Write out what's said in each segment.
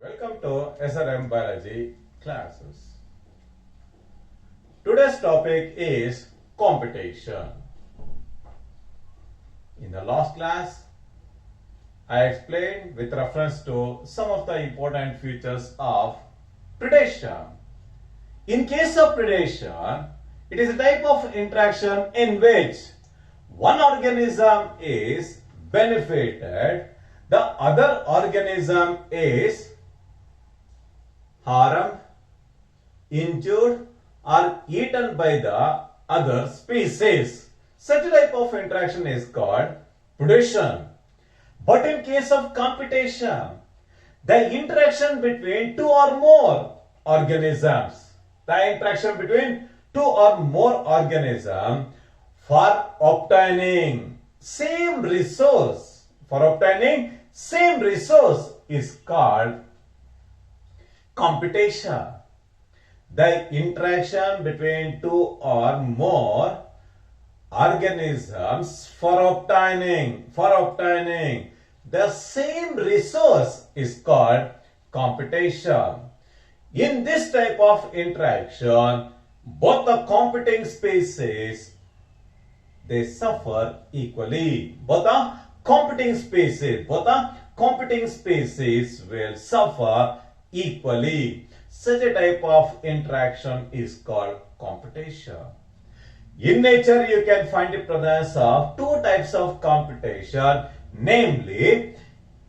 Welcome to SRM Biology classes. Today's topic is competition. In the last class, I explained with reference to some of the important features of predation. In case of predation, it is a type of interaction in which one organism is benefited, the other organism is harmed, injured, or eaten by the other species. Such a type of interaction is called predation. But in case of competition, the interaction between two or more organisms, for obtaining same resource, is called competition. The interaction between two or more organisms for obtaining the same resource is called competition. In this type of interaction, both the competing species they suffer equally. Both the competing species will suffer equally. Such a type of interaction is called competition. In nature, you can find the presence of two types of competition, namely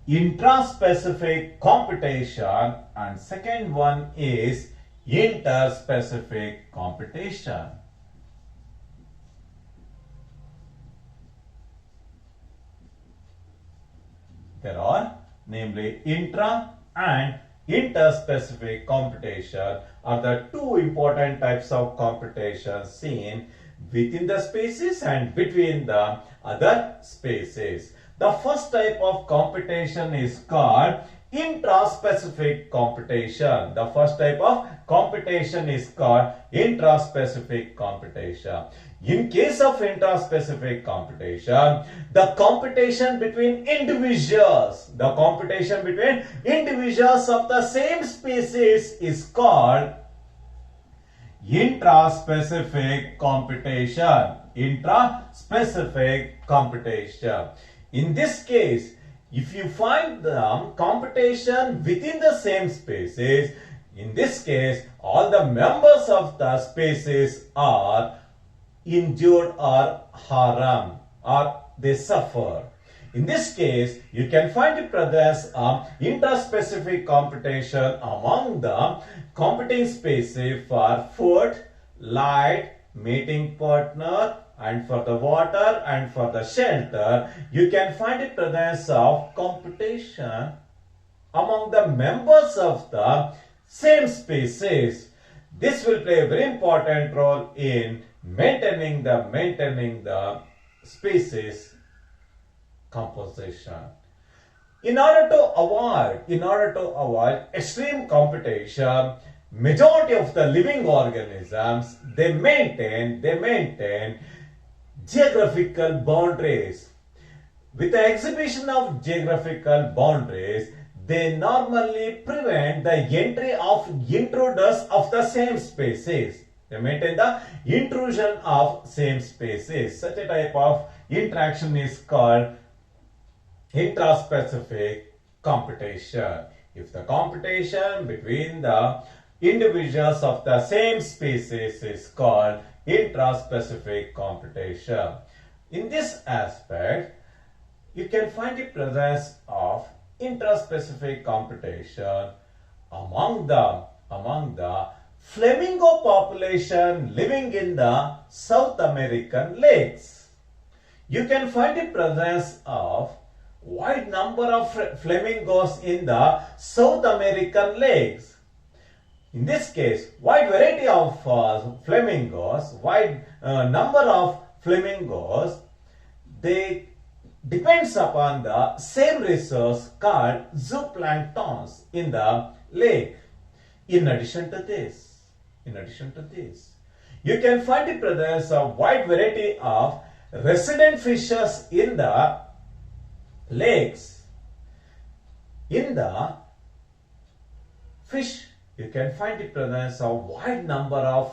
intraspecific competition and second one is interspecific competition. There are namely intra and interspecific competition are the two important types of competition seen within the species and between the other species. The first type of competition is called intraspecific competition. The first type of competition is called intraspecific competition. In case of intraspecific competition, the competition between individuals of the same species is called intraspecific competition. In this case, if you find the competition within the same species, in this case, all the members of the species are injured or harmed or they suffer. In this case, you can find the presence of interspecific competition among the competing species for food, light, mating partner, and for the water and for the shelter. You can find the presence of competition among the members of the same species. This will play a very important role in maintaining the species composition. In order to avoid extreme competition, majority of the living organisms they maintain geographical boundaries. With the exhibition of geographical boundaries, they normally prevent the entry of intruders of the same species. They maintain the intrusion of same species. Such a type of interaction is called intraspecific competition. If the competition between the individuals of the same species is called intraspecific competition. In this aspect, you can find the presence of interspecific competition among the flamingo population living in the South American lakes. You can find the presence of wide number of flamingos in the South American lakes. In this case, wide variety of number of flamingos, they depends upon the same resource called zooplanktons in the lake. In addition to this, you can find the presence of wide variety of resident fishes in the lakes. In the fish, you can find the presence of wide number of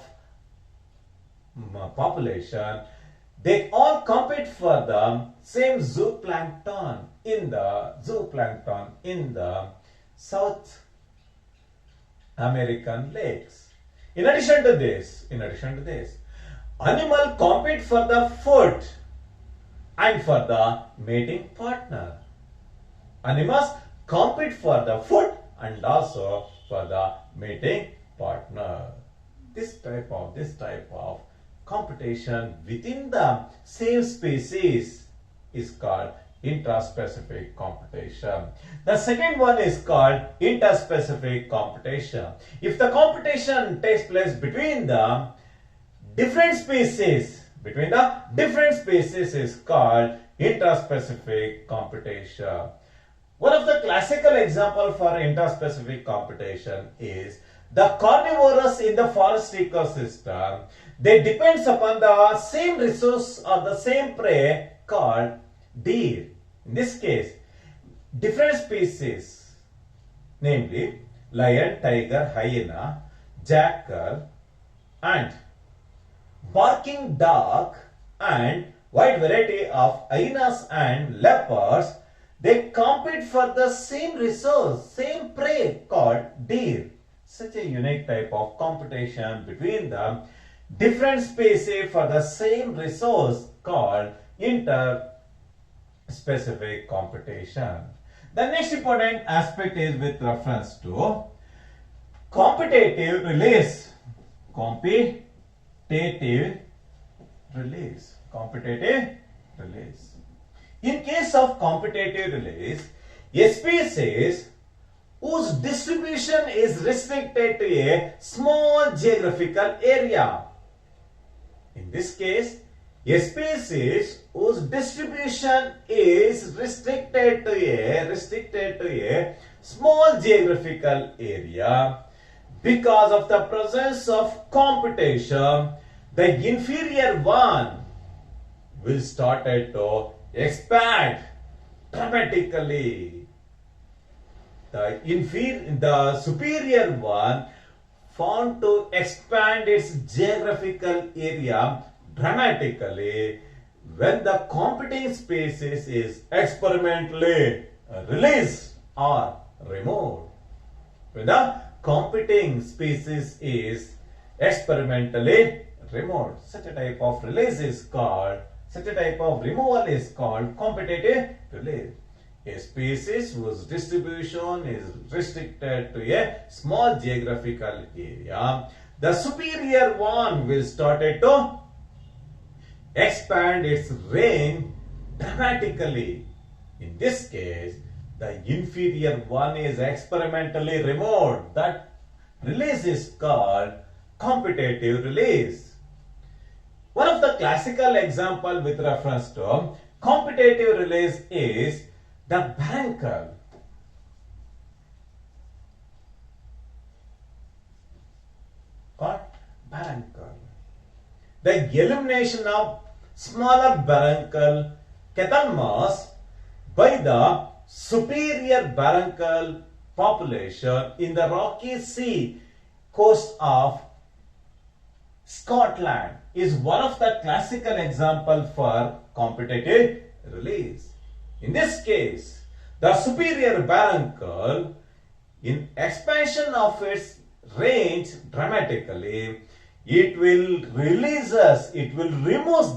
population. They all compete for the same zooplankton in the South American lakes. In addition to this, animal compete for the food and for the mating partner. Animals compete for the food and also for the mating partner. This type of competition within the same species is called intraspecific competition. The second one is called interspecific competition. If the competition takes place between the different species, is called interspecific competition. One of the classical example for interspecific competition is the carnivorous in the forest ecosystem. They depends upon the same resource or the same prey called deer. In this case, different species, namely lion, tiger, hyena, jackal, and barking dog, and wide variety of hyenas and leopards, they compete for the same resource, same prey called deer. Such a unique type of competition between the different species for the same resource called interspecific competition. The next important aspect is with reference to competitive release. Competitive release. In case of competitive release, a species whose distribution is restricted to a small geographical area. In this case, a species whose distribution is restricted to a small geographical area, because of the presence of competition, the inferior one will start to expand dramatically. The superior one found to expand its geographical area dramatically when the competing species is experimentally released or removed. When the competing species is experimentally removed, such a type of removal is called competitive release. A species whose distribution is restricted to a small geographical area, the superior one will start to expand its range dramatically. In this case, the inferior one is experimentally removed. That release is called competitive release. One of the classical example with reference to competitive release is the barnacle. The elimination of smaller barnacle Cathalmas by the superior barnacle population in the Rocky Sea coast of Scotland is one of the classical example for competitive release. In this case, the superior barnacle, in expansion of its range dramatically, it will remove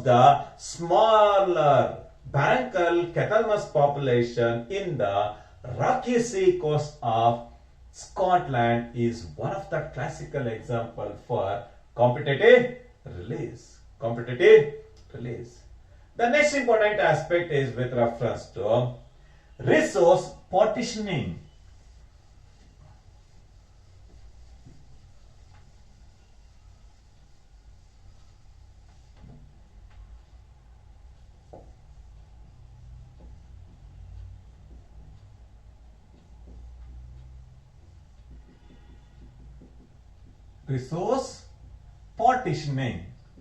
the smaller barnacle Cathalmas population in the Rocky Sea coast of Scotland is one of the classical example for competitive release. The next important aspect is with reference to resource partitioning.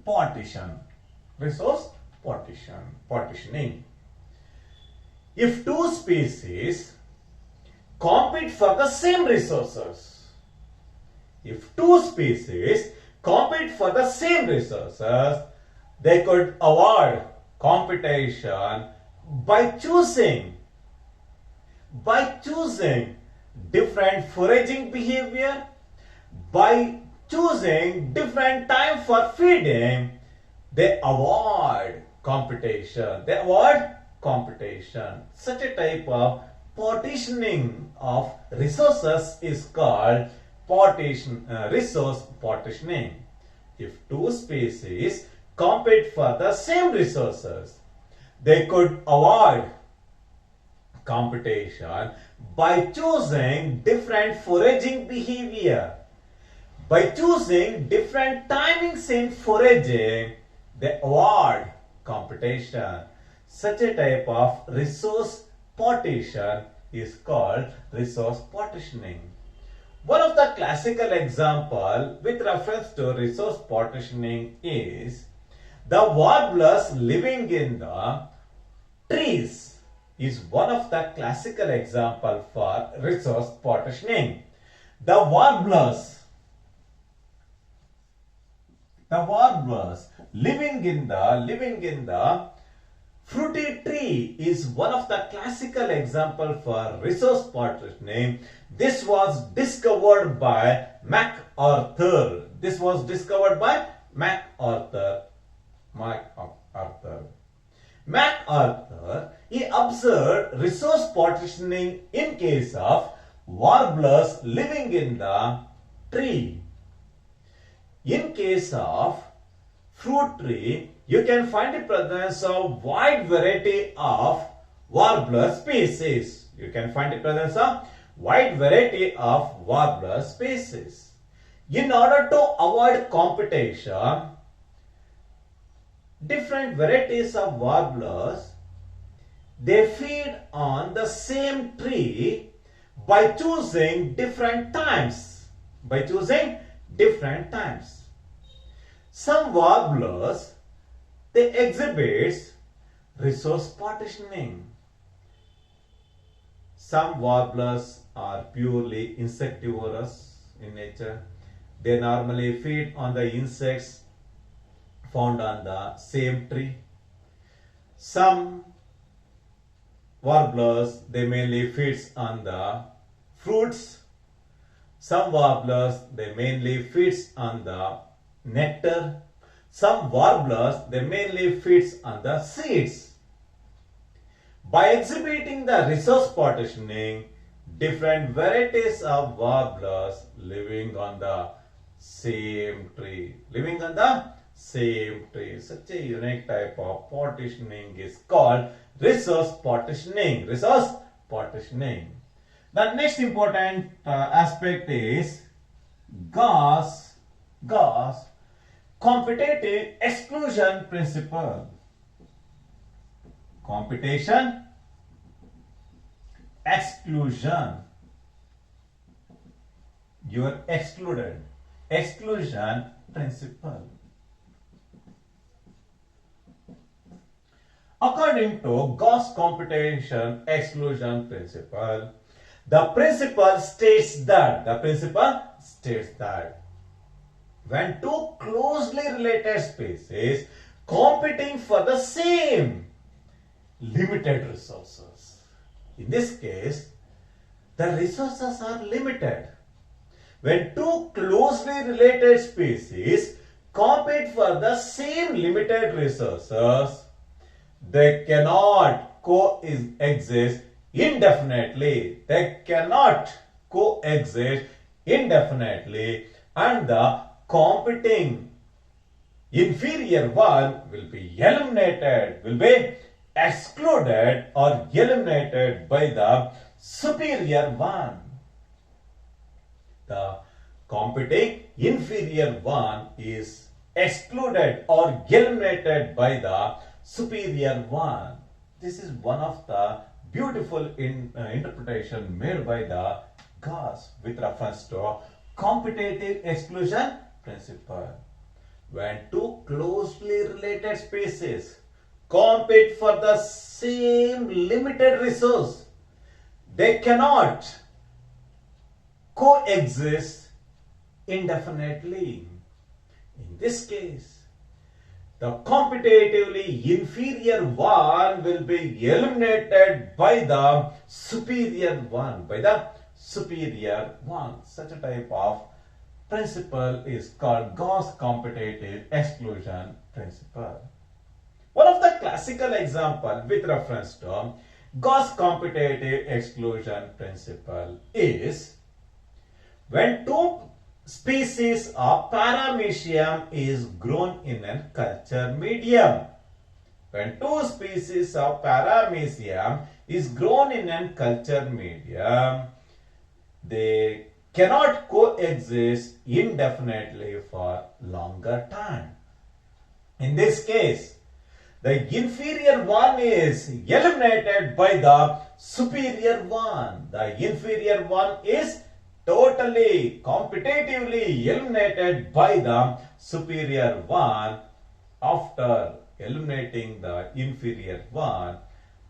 Partitioning. If two species compete for the same resources, if two species compete for the same resources, they could avoid competition by choosing different foraging behavior, by choosing different time for feeding. They avoid competition. Such a type of partitioning of resources is called resource partitioning. If two species compete for the same resources, they could avoid competition by choosing different foraging behavior. By choosing different timings in foraging, they avoid competition. Such a type of resource partition is called resource partitioning. One of the classical example with reference to resource partitioning is the warblers living in the trees is one of the classical example for resource partitioning. The warblers living in the fruity tree is one of the classical example for resource partitioning. This was discovered by MacArthur. MacArthur, he observed resource partitioning in case of warblers living in the tree. In case of fruit tree, you can find the presence of wide variety of warbler species. In order to avoid competition, different varieties of warblers, they feed on the same tree by choosing different times. Some warblers, they exhibit resource partitioning. Some warblers are purely insectivorous in nature. They normally feed on the insects found on the same tree. Some warblers, they mainly feed on the fruits. Some warblers, they mainly feed on the nectar. Some warblers, they mainly feed on the seeds. By exhibiting the resource partitioning, different varieties of warblers living on the same tree. Such a unique type of partitioning is called resource partitioning. The next important aspect is Gauss competitive exclusion principle. Competition exclusion. You are excluded. Exclusion principle. According to Gauss competition exclusion principle, the principle states that when two closely related species competing for the same limited resources, in this case, the resources are limited. When two closely related species compete for the same limited resources, they cannot coexist indefinitely. And the competing inferior one will be excluded or eliminated by the superior one. The competing inferior one is excluded or eliminated by the superior one. This is one of the beautiful interpretation made by the Gauss with reference to competitive exclusion principle. When two closely related species compete for the same limited resource, they cannot coexist indefinitely. In this case, the competitively inferior one will be eliminated by the superior one. Such a type of principle is called Gauss competitive exclusion principle. One of the classical example with reference to Gauss competitive exclusion principle is when two species of paramecium is grown in a culture medium. When two species of paramecium is grown in a culture medium, they cannot coexist indefinitely for longer time. In this case, the inferior one is eliminated by the superior one. The inferior one is totally competitively eliminated by the superior one. After eliminating the inferior one,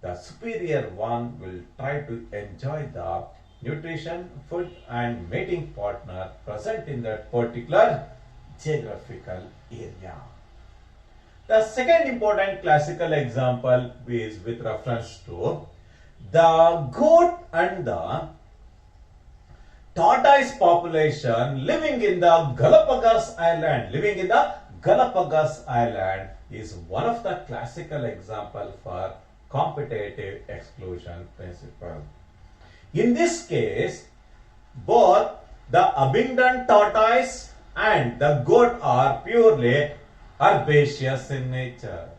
the superior one will try to enjoy the nutrition, food and mating partner present in that particular geographical area. The second important classical example is with reference to the goat and the tortoise population living in the Galapagos Island. Is one of the classical example for competitive exclusion principle. In this case, both the abundant tortoise and the goat are purely herbaceous in nature.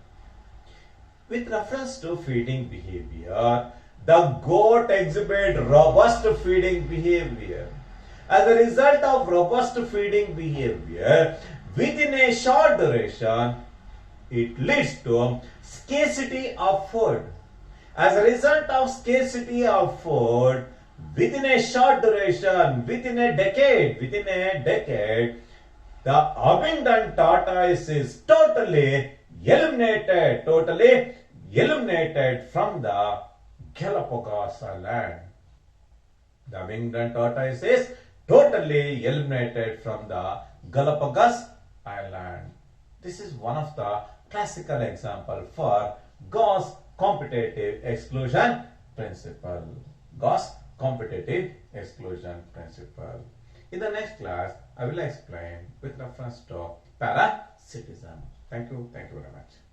With reference to feeding behavior, the goat exhibit robust feeding behavior. As a result of robust feeding behavior, within a short duration, it leads to scarcity of food. As a result of scarcity of food, within a short duration, within a decade, the abundant tortoise is totally eliminated from the Galapagos Island. The abundant tortoise is totally eliminated from the Galapagos Island. This is one of the classical example for Gauss competitive exclusion principle. In the next class, I will explain with reference to parasitism. Thank you very much.